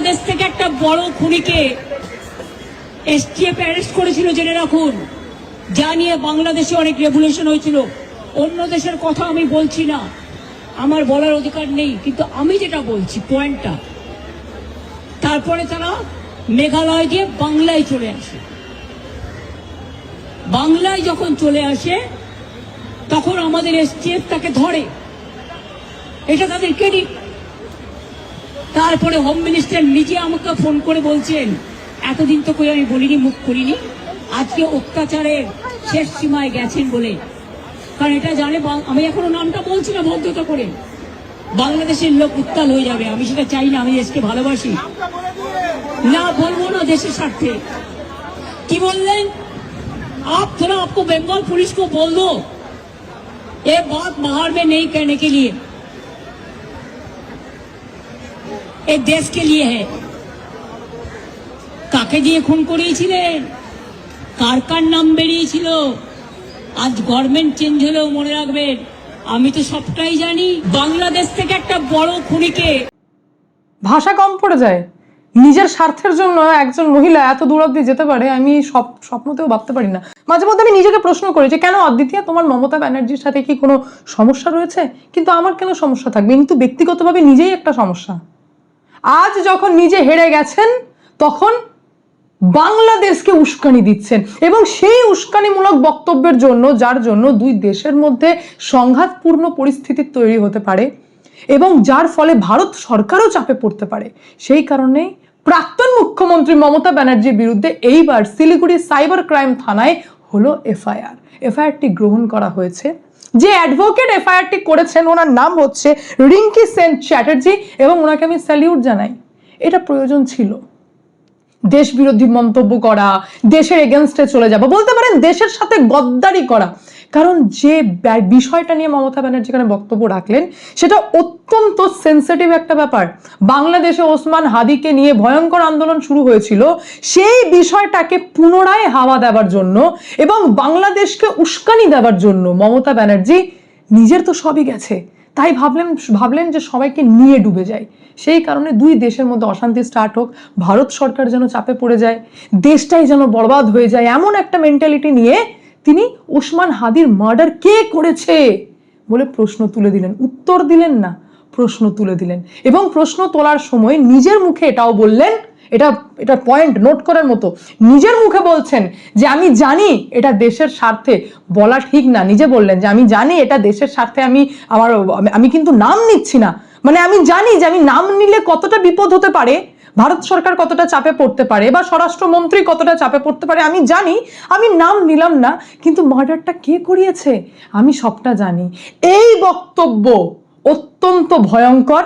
বাংলাদেশ থেকে একটা বড় খুনিকে এসটিএফ অ্যারেস্ট করেছিল, জেনে রাখুন। যা নিয়ে বাংলাদেশে অনেক রেভলিউশন হয়েছিল। অন্য দেশের কথা আমি বলছি না, আমার বলার অধিকার নেই, কিন্তু আমি যেটা বলছি পয়েন্টটা, তারপরে তারা মেঘালয় দিয়ে বাংলায় চলে আসে। বাংলায় যখন চলে আসে তখন আমাদের এসটিএফ তাকে ধরে, এটা তাদের ক্রেডিট। তারপরে হোম মিনিস্টার নিজে আমাকে ফোন করে বলছেন, এতদিন তো কই আমি বলিনি, মুখ করিনি, আজকে অত্যাচারের শেষ সীমায় গেছেন বলে। কারণ এটা জানে, আমি এখনো নামটা বলছি না ভদ্রতা করে, বাংলাদেশের লোক উত্তাল হয়ে যাবে। আমি সেটা চাই না, আমি দেশকে ভালোবাসি না, বলবো না দেশের স্বার্থে। কি বললেন? आप थोड़ा आपको बंगाल पुलिस को बोल दो ये बात बाहर में नहीं करने के लिए, ये देश के लिए है। কাকে দিয়ে খুন করিয়েছিলেন, কার কার নাম বেরিয়েছিল, আজ গভর্নমেন্ট চেঞ্জ হলেও মনে রাখবেন আমি তো সবটাই জানি। বাংলাদেশ থেকে একটা বড় খুনিকে, ভাষা কম পড়ে যায়। নিজের স্বার্থের জন্য একজন মহিলা এত দূর অব্দি যেতে পারে, আমি স্বপ্নতেও ভাবতে পারি না। মাঝে মধ্যে আমি নিজেকে প্রশ্ন করি যে কেন অদ্বিতীয়া, তোমার মমতা ব্যানার্জির সাথে কি কোনো সমস্যা রয়েছে? কিন্তু আমার কেন সমস্যা থাকবে? কিন্তু ব্যক্তিগতভাবে নিজেই একটা সমস্যা। আজ যখন নিজে হেরে গেছেন তখন বাংলাদেশকে উস্কানি দিচ্ছেন, এবং সেই উস্কানিমূলক বক্তব্যের জন্য, যার জন্য দুই দেশের মধ্যে সংঘাতপূর্ণ পরিস্থিতি তৈরি হতে পারে এবং যার ফলে ভারত সরকারও চাপে পড়তে পারে, সেই কারণে প্রাক্তন মুখ্যমন্ত্রী মমতা ব্যানার্জির বিরুদ্ধে এইবার শিলিগুড়ি সাইবার ক্রাইম থানায় হলো এফআইআরটি গ্রহণ করা হয়েছে। যে অ্যাডভোকেট এফআইআরটি করেছেন ওনার নাম হচ্ছে রিঙ্কি সেন চ্যাটার্জি, এবং ওনাকে আমি স্যালিউট জানাই। এটা প্রয়োজন ছিল। দেশ বিরোধী মন্তব্য করা, দেশের এগেনস্টে চলে যাওয়া, বলতে পারেন দেশের সাথে গদ্দারি করা। কারণ যে বিষয়টা নিয়ে মমতা ব্যানার্জি এখানে বক্তব্য রাখলেন সেটা অত্যন্ত সেন্সিটিভ একটা ব্যাপার। বাংলাদেশে ওসমান হাদিকে নিয়ে ভয়ঙ্কর আন্দোলন শুরু হয়েছিল, সেই বিষয়টাকে পুনরায় হাওয়া দেওয়ার জন্য এবং বাংলাদেশকে উস্কানি দেওয়ার জন্য মমতা ব্যানার্জি, নিজের তো সবই গেছে, তাই ভাবলেন যে সবাইকে নিয়ে ডুবে যায়। সেই কারণে দুই দেশের মধ্যে অশান্তি স্টার্ট হোক, ভারত সরকার যেন চাপে পড়ে যায়, দেশটাই যেন বরবাদ হয়ে যায়, এমন একটা মেন্টালিটি নিয়ে তিনি ওসমান হাদির মার্ডার কে করেছে বলে প্রশ্ন তুলে দিলেন। উত্তর দিলেন না, প্রশ্ন তুলে দিলেন। এবং প্রশ্ন তোলার সময় নিজের মুখে এটাও বললেন, এটা পয়েন্ট নোট করার মতো, নিজের মুখে বলছেন যে আমি জানি এটা দেশের স্বার্থে, বলা ঠিক না, নিজে বললেন যে আমি জানি এটা দেশের স্বার্থে, আমি কিন্তু নাম নিচ্ছি না, মানে আমি জানি যে আমি নাম নিলে কতটা বিপদ হতে পারে, ভারত সরকার কতটা চাপে পড়তে পারে বা স্বরাষ্ট্রমন্ত্রী কতটা চাপে পড়তে পারে, আমি জানি, আমি নাম নিলাম না, কিন্তু মার্ডারটা কে করিয়েছে আমি সবটা জানি। এই বক্তব্য অত্যন্ত ভয়ঙ্কর,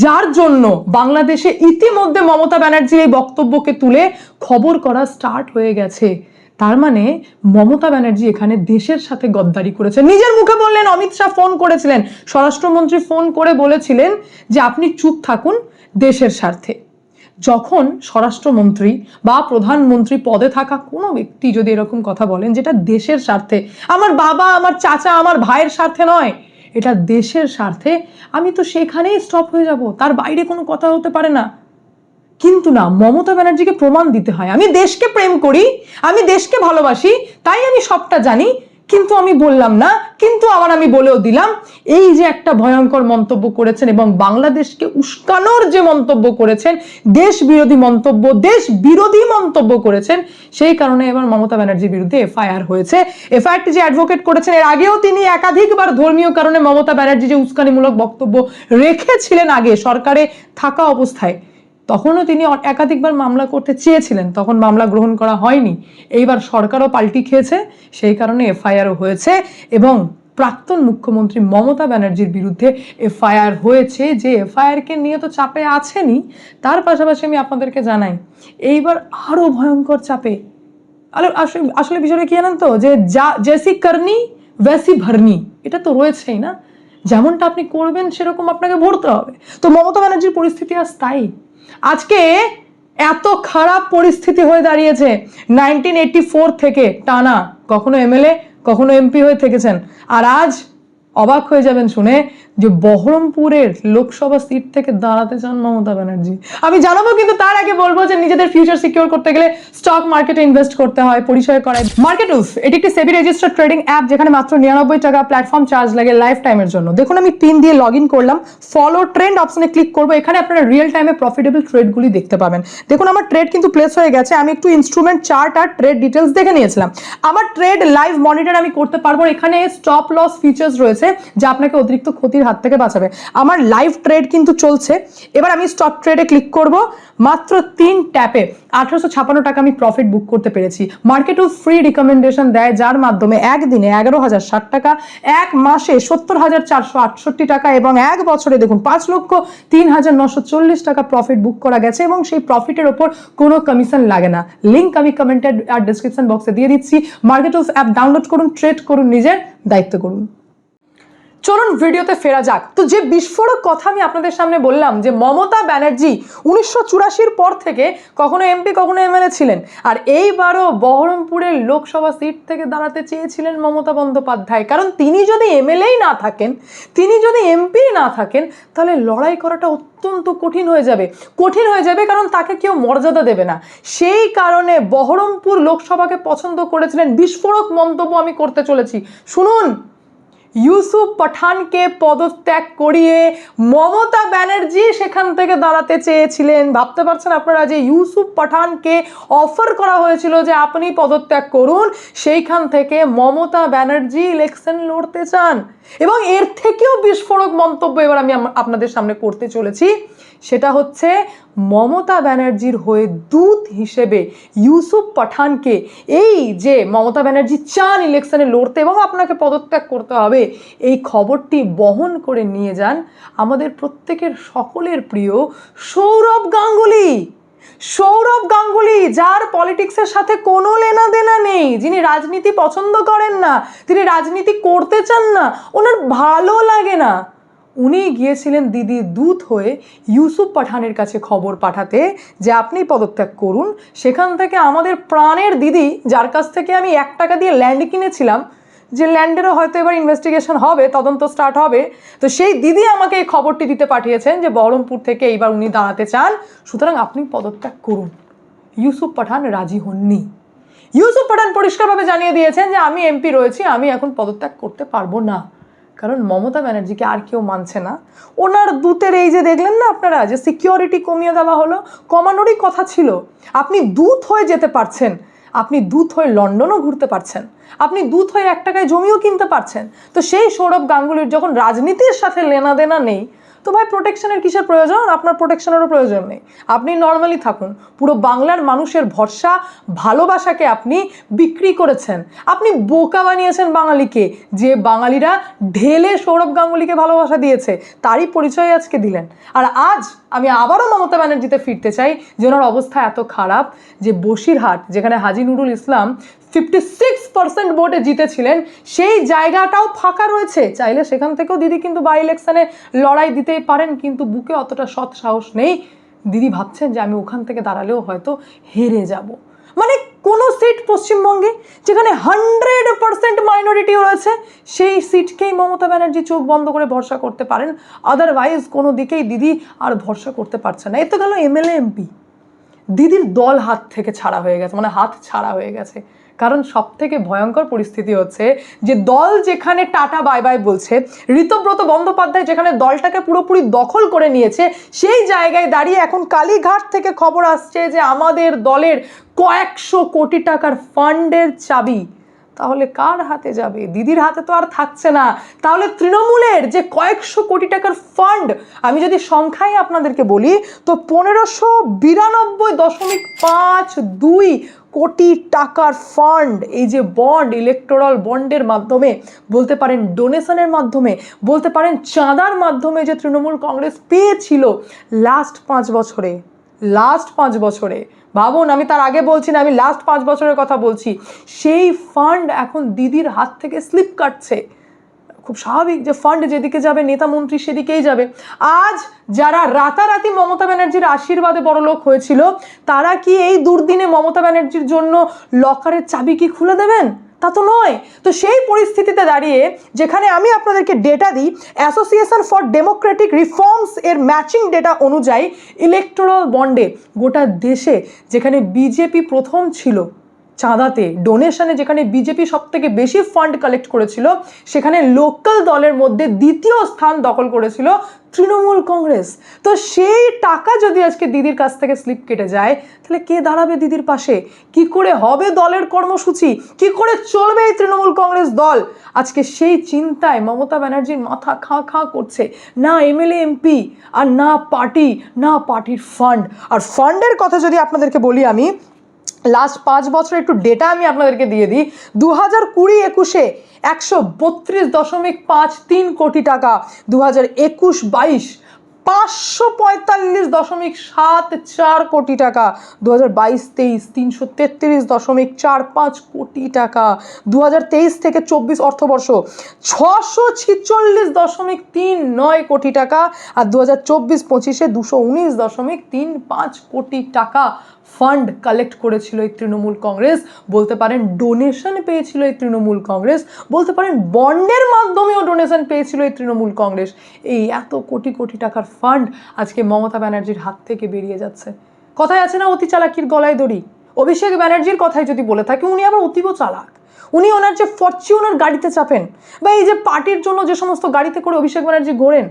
যার জন্য বাংলাদেশে ইতিমধ্যে মমতা ব্যানার্জির এই বক্তব্যকে তুলে খবর করা স্টার্ট হয়ে গেছে। তার মানে মমতা ব্যানার্জি এখানে দেশের সাথে গদ্দারি করেছে। নিজের মুখে বললেন, অমিত শাহ ফোন করেছিলেন, স্বরাষ্ট্রমন্ত্রী ফোন করে বলেছিলেন যে আপনি চুপ থাকুন দেশের স্বার্থে। যখন স্বরাষ্ট্রমন্ত্রী বা প্রধানমন্ত্রী পদে থাকা কোনো ব্যক্তি যদি এরকম কথা বলেন যেটা দেশের স্বার্থে, আমার বাবা, আমার চাচা, আমার ভাইয়ের স্বার্থে নয়, এটা দেশের স্বার্থে, আমি তো সেখানেই স্টপ হয়ে যাব, তার বাইরে কোনো কথা হতে পারে না। কিন্তু না, মমতা ব্যানার্জিকে প্রমাণ দিতে হয় আমি দেশকে প্রেম করি, আমি দেশকে ভালোবাসি, তাই আমি সবটা জানি, কিন্তু আমি বললাম না, কিন্তু আবার আমি বলেও দিলাম। এই যে একটা ভয়ঙ্কর মন্তব্য করেছেন এবং বাংলাদেশকে উস্কানোর যে মন্তব্য করেছেন, দেশ বিরোধী মন্তব্য করেছেন, সেই কারণে এবার মমতা ব্যানার্জির বিরুদ্ধে এফআইআর হয়েছে। এফআইআরটি যে অ্যাডভোকেট করেছেন, এর আগেও তিনি একাধিকবার ধর্মীয় কারণে মমতা ব্যানার্জি যে উস্কানিমূলক বক্তব্য রেখেছিলেন আগে সরকারে থাকা অবস্থায়, তখনও তিনি একাধিকবার মামলা করতে চেয়েছিলেন, তখন মামলা গ্রহণ করা হয়নি। এইবার সরকারও পাল্টি খেয়েছে, সেই কারণে এফআইআরও হয়েছে এবং প্রাক্তন মুখ্যমন্ত্রী মমতা ব্যানার্জির বিরুদ্ধে এফআইআর হয়েছে। যে এফআইআরকে নিয়ে তো চাপে আছেনই, তার পাশাপাশি আমি আপনাদেরকে জানাই এইবার আরো ভয়ঙ্কর চাপে। আসলে বিষয়টা কি জানেন তো, যে জেসি করনি ভেসি ভরনি, এটা তো রয়েছেই না, যেমনটা আপনি করবেন সেরকম আপনাকে ভরতে হবে। তো মমতা ব্যানার্জির পরিস্থিতি আজ তাই। আজকে এত খারাপ পরিস্থিতি হয়ে দাঁড়িয়েছে, 1984 থেকে টানা কখনো এমএলএ কখনো এমপি হয়ে থেকেছেন, আর আজ অবাক হয়ে যাবেন শুনে যে বহরমপুরের লোকসভা সিট থেকে দাঁড়াতে চান মমতা ব্যানার্জি। আমি জানাবো, কিন্তু তার আগে বলবো যে নিজেদের ফিউচার সিকিউর করতে গেলে স্টক মার্কেটে ইনভেস্ট করতে হয়, পরিচয় করায়। মার্কেটুস এটি একটি সেবি রেজিস্টার্ড ট্রেডিং অ্যাপ, যেখানে মাত্র 99 টাকা প্ল্যাটফর্ম চার্জ লাগে লাইফ টাইমের জন্য। দেখুন আমি পিন দিয়ে লগ ইন করলাম, ফলো ট্রেন্ড অপশনে ক্লিক করবো। এখানে আপনারা রিয়েল টাইমে প্রফিটেবল ট্রেডগুলি দেখতে পাবেন। দেখুন আমার ট্রেড কিন্তু প্লেস হয়ে গেছে। আমি একটু ইনস্ট্রুমেন্ট চার্ট আর ট্রেড ডিটেলস দেখে নিয়েছিলাম। আমার ট্রেড লাইভ মনিটর আমি করতে পারবো। এখানে স্টপ লস ফিচার্স রয়েছে যা আপনাকে অতিরিক্ত ক্ষতির হাত থেকে বাঁচাবে। আমার লাইভ ট্রেড কিন্তু চলছে। এবার আমি স্টপ ট্রেডে ক্লিক করব। মাত্র 3 ট্যাপে 1856 টাকা আমি প্রফিট বুক করতে পেরেছি। মার্কেটও ফ্রি রিকমেন্ডেশন দেয়, যার মাধ্যমে একদিনে 11,060 টাকা, এক মাসে 70,468 টাকা এবং এক বছরে দেখুন 5,03,940 টাকা প্রফিট বুক করা গেছে এবং সেই প্রফিটের ওপর কোনো কমিশন লাগে না। লিঙ্ক আমি কমেন্টেড আর ডিসক্রিপশন বক্সে দিয়ে দিচ্ছি। মার্কেটস অ্যাপ ডাউনলোড করুন, ট্রেড করুন, নিজের দায়িত্ব করুন। চলুন ভিডিওতে ফেরা যাক। তো যে বিস্ফোরক কথা আমি আপনাদের সামনে বললাম যে মমতা ব্যানার্জি 1984 পর থেকে কখনো এমপি কখনো এমএলএ ছিলেন, আর এইবারও বহরমপুরের লোকসভা সিট থেকে দাঁড়াতে চেয়েছিলেন মমতা বন্দ্যোপাধ্যায়। কারণ তিনি যদি এমএলএই না থাকেন, তিনি যদি এমপি না থাকেন, তাহলে লড়াই করাটা অত্যন্ত কঠিন হয়ে যাবে, কারণ তাকে কেউ মর্যাদা দেবে না। সেই কারণে বহরমপুর লোকসভাকে পছন্দ করেছিলেন। বিস্ফোরক মন্তব্য আমি করতে চলেছি, শুনুন। ইউসুফ পাঠানকে পদত্যাগ করিয়ে মমতা ব্যানার্জি সেখান থেকে দাঁড়াতে চেয়েছিলেন। ভাবতে পারছেন আপনারা যে ইউসুফ পাঠানকে অফার করা হয়েছিল যে আপনি পদত্যাগ করুন, সেইখান থেকে মমতা ব্যানার্জি ইলেকশন লড়তে চান। এবং এর থেকেও বিস্ফোরক মন্তব্য এবার আমি আপনাদের সামনে করতে চলেছি। সেটা হচ্ছে মমতা ব্যানার্জির হয়ে দূত হিসেবে ইউসুফ পাঠানকে, এই যে মমতা ব্যানার্জি চান ইলেকশনে লড়তে এবং আপনাকে পদত্যাগ করতে হবে, এই খবরটি বহন করে নিয়ে যান আমাদের প্রত্যেকের সকলের প্রিয় সৌরভ গাঙ্গুলি। সৌরভ গাঙ্গুলি, যার পলিটিক্সের সাথে কোনো লেনা দেনা নেই, যিনি রাজনীতি পছন্দ করেন না, তিনি রাজনীতি করতে চান না, ওনার ভালো লাগে না, উনি গিয়েছিলেন দিদির দূত হয়ে ইউসুফ পাঠানের কাছে খবর পাঠাতে যে আপনি পদত্যাগ করুন। সেখান থেকে আমাদের প্রাণের দিদি, যার কাছ থেকে আমি 1 টাকা দিয়ে ল্যান্ড কিনেছিলাম, যে ল্যান্ডেরও হয়তো এবার ইনভেস্টিগেশন হবে, তদন্ত স্টার্ট হবে, তো সেই দিদি আমাকে এই খবরটি দিতে পাঠিয়েছেন যে বহরমপুর থেকে এইবার উনি দাঁড়াতে চান, সুতরাং আপনি পদত্যাগ করুন। ইউসুফ পাঠান রাজি হননি। ইউসুফ পাঠান পরিষ্কারভাবে জানিয়ে দিয়েছেন যে আমি এমপি রয়েছি, আমি এখন পদত্যাগ করতে পারবো না, কারণ মমতা ব্যানার্জিকে আর কেউ মানছে না। ওনার দূতের এই যে দেখলেন না আপনারা যে সিকিউরিটি কমিয়ে দেওয়া হলো, কমানোরই কথা ছিল। আপনি দূত হয়ে যেতে পারছেন, আপনি দূত হয়ে লন্ডনও ঘুরতে পারছেন, আপনি দূত হয়ে 1 টাকায় জমিও কিনতে পারছেন। তো সেই সৌরভ গাঙ্গুলির যখন রাজনীতির সাথে লেনা দেনা নেই, তো ভাই প্রোটেকশনের কিসের প্রয়োজন? আপনার প্রোটেকশনেরও প্রয়োজন নেই, আপনি নর্মালি থাকুন। পুরো বাংলার মানুষের ভরসা ভালোবাসাকে আপনি বিক্রি করেছেন, আপনি বোকা বানিয়েছেন বাঙালিকে, যে বাঙালিরা ঢেলে সৌরভ গাঙ্গুলিকে ভালোবাসা দিয়েছে, তারই পরিচয় আজকে দিলেন। আর আজ আমি আবারও মমতা ব্যানার্জিতে ফিরতে চাই যে ওনার অবস্থা এত খারাপ যে বসিরহাট, যেখানে হাজি নুরুল ইসলাম 56% ভোটে জিতেছিলেন, সেই জায়গাটাও ফাঁকা রয়েছে। চাইলে সেখান থেকেও দিদি কিন্তু বাই ইলেকশনে লড়াই দিতেই পারেন, কিন্তু বুকে অতটা সৎ সাহস নেই। দিদি ভাবছেন যে আমি ওখান থেকে দাঁড়ালেও হয়তো হেরে যাব। মানে কোনো সিট পশ্চিমবঙ্গে যেখানে 100% মাইনরিটি রয়েছে, সেই সিটকেই মমতা ব্যানার্জি চোখ বন্ধ করে ভরসা করতে পারেন, আদারওয়াইজ কোনো দিকেই দিদি আর ভরসা করতে পারছে না। এ তো গেল এমএলএ এমপি। দিদির দল হাত থেকে ছাড়া হয়ে গেছে, মানে হাত ছাড়া হয়ে গেছে। কারণ সব থেকে ভয়ঙ্কর পরিস্থিতি হচ্ছে যে দল যেখানে টাটা বাই বাই বলছে, ঋতব্রত বন্দ্যোপাধ্যায় যেখানে দলটাকে পুরোপুরি দখল করে নিয়েছে, সেই জায়গায় দাঁড়িয়ে এখন কালীঘাট থেকে খবর আসছে যে আমাদের দলের কয়েকশো কোটি টাকার ফান্ডের চাবি তাহলে কার হাতে যাবে? দিদির হাতে তো আর থাকছে না। তাহলে তৃণমূলের যে কয়েকশো কোটি টাকার ফান্ড, আমি যদি সংখ্যায় আপনাদেরকে বলি তো 1592.52 কোটি টাকার ফান্ড, এই যে বন্ড, ইলেকটোরাল বন্ডের মাধ্যমে, বলতে পারেন ডোনেশনের মাধ্যমে, বলতে পারেন চাঁদার মাধ্যমে, যে তৃণমূল কংগ্রেস পেয়েছিল লাস্ট 5 বছরে। ভাবুন, আমি তার আগে বলছি না, আমি লাস্ট 5 বছরের কথা বলছি। সেই ফান্ড এখন দিদির হাত থেকে স্লিপ কাটছে। খুব স্বাভাবিক যে ফান্ড যেদিকে যাবে, নেতা মন্ত্রী সেদিকেই যাবে। আজ যারা রাতারাতি মমতা ব্যানার্জির আশীর্বাদে বড়লোক হয়েছিল, তারা কি এই দুর্দিনে মমতা ব্যানার্জির জন্য লকারের চাবি কি খুলে দেবেন? তা তো নয়। তো সেই পরিস্থিতিতে দাঁড়িয়ে যেখানে আমি আপনাদেরকে ডেটা দিই, অ্যাসোসিয়েশন ফর ডেমোক্রেটিক রিফর্মস এর ম্যাচিং ডেটা অনুযায়ী ইলেকটোরাল বন্ডে গোটা দেশে যেখানে বিজেপি প্রথম ছিল চাঁদাতে, ডোনেশনে, যেখানে বিজেপি সব থেকে বেশি ফান্ড কালেক্ট করেছিল, সেখানে লোকাল দলের মধ্যে দ্বিতীয় স্থান দখল করেছিল তৃণমূল কংগ্রেস। তো সেই টাকা যদি আজকে দিদির কাছ থেকে স্লিপ কেটে যায়, তাহলে কে দাঁড়াবে দিদির পাশে? কি করে হবে দলের কর্মসূচি? কি করে চলবে এই তৃণমূল কংগ্রেস দল? আজকে সেই চিন্তায় মমতা ব্যানার্জির মাথা খাঁ খাঁ করছে। না এমএলএ এমপি, আর না পার্টি, না পার্টির ফান্ড। আর ফান্ডের কথা যদি আপনাদেরকে বলি, আমি লাস্ট 5 বছর একটু ডেটা আমি আপনাদেরকে দিয়ে দিই। 2020-21 132.53 কোটি টাকা, 2021-22 545.74 কোটি টাকা, 2022-23 333.45 কোটি টাকা, 2023 থেকে 24 অর্থবর্ষ 646.39 কোটি টাকা, আর 2024-25 219.35 কোটি টাকা ফান্ড কালেক্ট করেছিল এই তৃণমূল কংগ্রেস। বলতে পারেন ডোনেশন পেয়েছিল এই তৃণমূল কংগ্রেস, বলতে পারেন বন্ডের মাধ্যমেও ডোনেশন পেয়েছিল এই তৃণমূল কংগ্রেস। এই এত কোটি কোটি টাকার ফান্ড আজকে মমতা ব্যানার্জির হাত থেকে বেরিয়ে যাচ্ছে। কথায় আছে না, অতি চালাকির গলায় দড়ি। অভিষেক ব্যানার্জির কথাই যদি বলে থাকি, উনি আবার অতীব চালাক। উনি ওনার যে ফরচুনার গাড়িতে চাপেন, বা এই যে পার্টির জন্য যে সমস্ত গাড়িতে করে অভিষেক ব্যানার্জি ঘোরেন,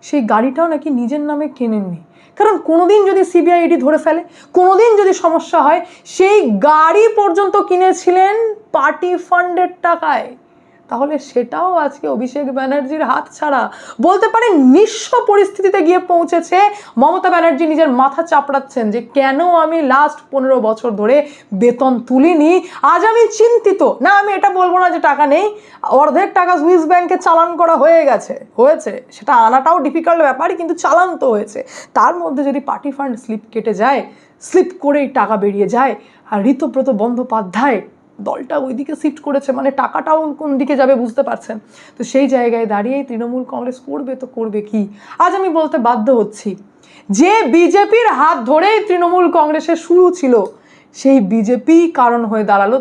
সেই গাড়িটাও নাকি নিজের নামে কেনেননি। কারণ কোনোদিন যদি সিবিআইডি ধরে ফেলে, কোনোদিন যদি সমস্যা হয়, সেই গাড়ি পর্যন্ত কিনেছিলেন পার্টি ফান্ডের টাকায়, তাহলে সেটাও আজকে অভিষেক ব্যানার্জির হাত ছাড়া। বলতে পারেন নিঃস্ব পরিস্থিতিতে গিয়ে পৌঁছেছে মমতা ব্যানার্জি। নিজের মাথা চাপড়াচ্ছেন যে কেন আমি লাস্ট 15 বছর ধরে বেতন তুলিনি, আজ আমি চিন্তিত। না, আমি এটা বলবো না যে টাকা নেই, অর্ধেক টাকা সুইস ব্যাংকে চালান করা হয়েছে, সেটা আনাটাও ডিফিকাল্ট ব্যাপারই, কিন্তু চালান তো হয়েছে। তার মধ্যে যদি পার্টি ফান্ড স্লিপ কেটে যায়, স্লিপ করেই টাকা বেরিয়ে যায়, আর ঋতব্রত বন্দ্যোপাধ্যায় দলটা ওইদিকে শিফট করেছে, মানে টাকাটাও কোন দিকে যাবে বুঝতে পারছেন। তো সেই জায়গায় দাঁড়িয়ে তৃণমূল কংগ্রেস করবে তো করবে কি? আজ আমি বলতে বাধ্য হচ্ছি যে বিজেপির হাত ধরেই তৃণমূল কংগ্রেসের শুরু ছিল, সেই বিজেপি কারণ হয়ে দাঁড়ালো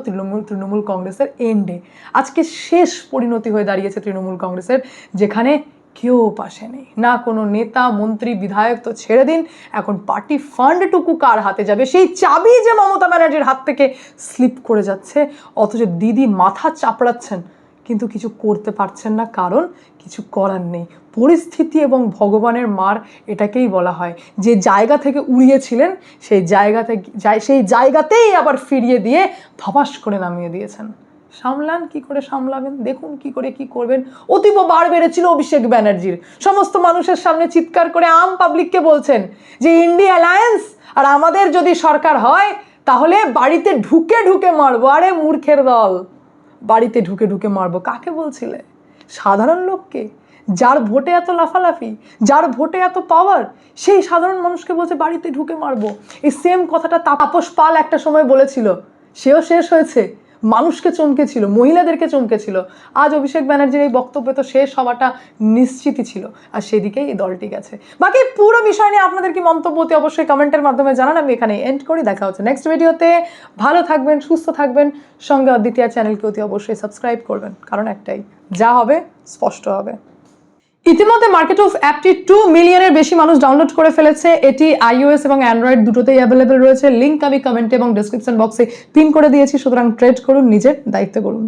তৃণমূল কংগ্রেসের এন্ডে। আজকে শেষ পরিণতি হয়ে দাঁড়িয়েছে তৃণমূল কংগ্রেসের, যেখানে কেউ পাশে নেই, না কোনো নেতা মন্ত্রী বিধায়ক তো ছেড়ে দিন, এখন পার্টি ফান্ডটুকু কার হাতে যাবে সেই চাবি যে মমতা ব্যানার্জির হাত থেকে স্লিপ করে যাচ্ছে। অথচ দিদি মাথা চাপড়াচ্ছেন, কিন্তু কিছু করতে পারছেন না, কারণ কিছু করার নেই। পরিস্থিতি এবং ভগবানের মার এটাকেই বলা হয়। যে জায়গা থেকে উড়িয়েছিলেন সেই জায়গাতেই আবার ফিরিয়ে দিয়ে ধপাস করে নামিয়ে দিয়েছেন। সামলান, কি করে সামলাবেন দেখুন, কি করে কি করবেন। অতীব বার বেড়েছিল অভিষেক ব্যানার্জির, সমস্ত মানুষের সামনে চিৎকার করে আম পাবলিককে বলছেন যে ইন্ডিয়া অ্যালায়েন্স আর আমাদের যদি সরকার হয় তাহলে বাড়িতে ঢুকে ঢুকে মারবো। আরে মূর্খের দল, বাড়িতে ঢুকে ঢুকে মারবো কাকে বলছিলে? সাধারণ লোককে, যার ভোটে এত লাফালাফি, যার ভোটে এত পাওয়ার, সেই সাধারণ মানুষকে বলছে বাড়িতে ঢুকে মারবো। এই সেম কথাটা তাপস পাল একটা সময় বলেছিল, সেও শেষ হয়েছে, মানুষকে চমকেছিল, মহিলাদেরকে চমকেছিল। আজ অভিষেক ব্যানার্জির এই বক্তব্যে তো শেষ হওয়াটা নিশ্চিতই ছিল, আর সেদিকেই এই দলটি গেছে। বাকি পুরো বিষয় নিয়ে আপনাদের কি মন্তব্য অতি অবশ্যই কমেন্টের মাধ্যমে জানান। আমি এখানে এন্ড করি, দেখা হচ্ছে নেক্সট ভিডিওতে। ভালো থাকবেন, সুস্থ থাকবেন, সঙ্গে অদ্বিতীয়া চ্যানেলকে অতি অবশ্যই সাবস্ক্রাইব করবেন, কারণ একটাই, যা হবে স্পষ্ট হবে। ইতিমধ্যে মার্কেট অফ অ্যাপটি 2 মিলিয়নের বেশি মানুষ ডাউনলোড করে ফেলেছে। এটি iOS এবং অ্যান্ড্রয়েড দুটোতেই অ্যাভেলেবেল রয়েছে। লিঙ্ক আমি কমেন্টে এবং ডেসক্রিপশন বক্সে পিন করে দিয়েছি, সুতরাং ট্রেড করুন, নিজের দায়িত্ব করুন।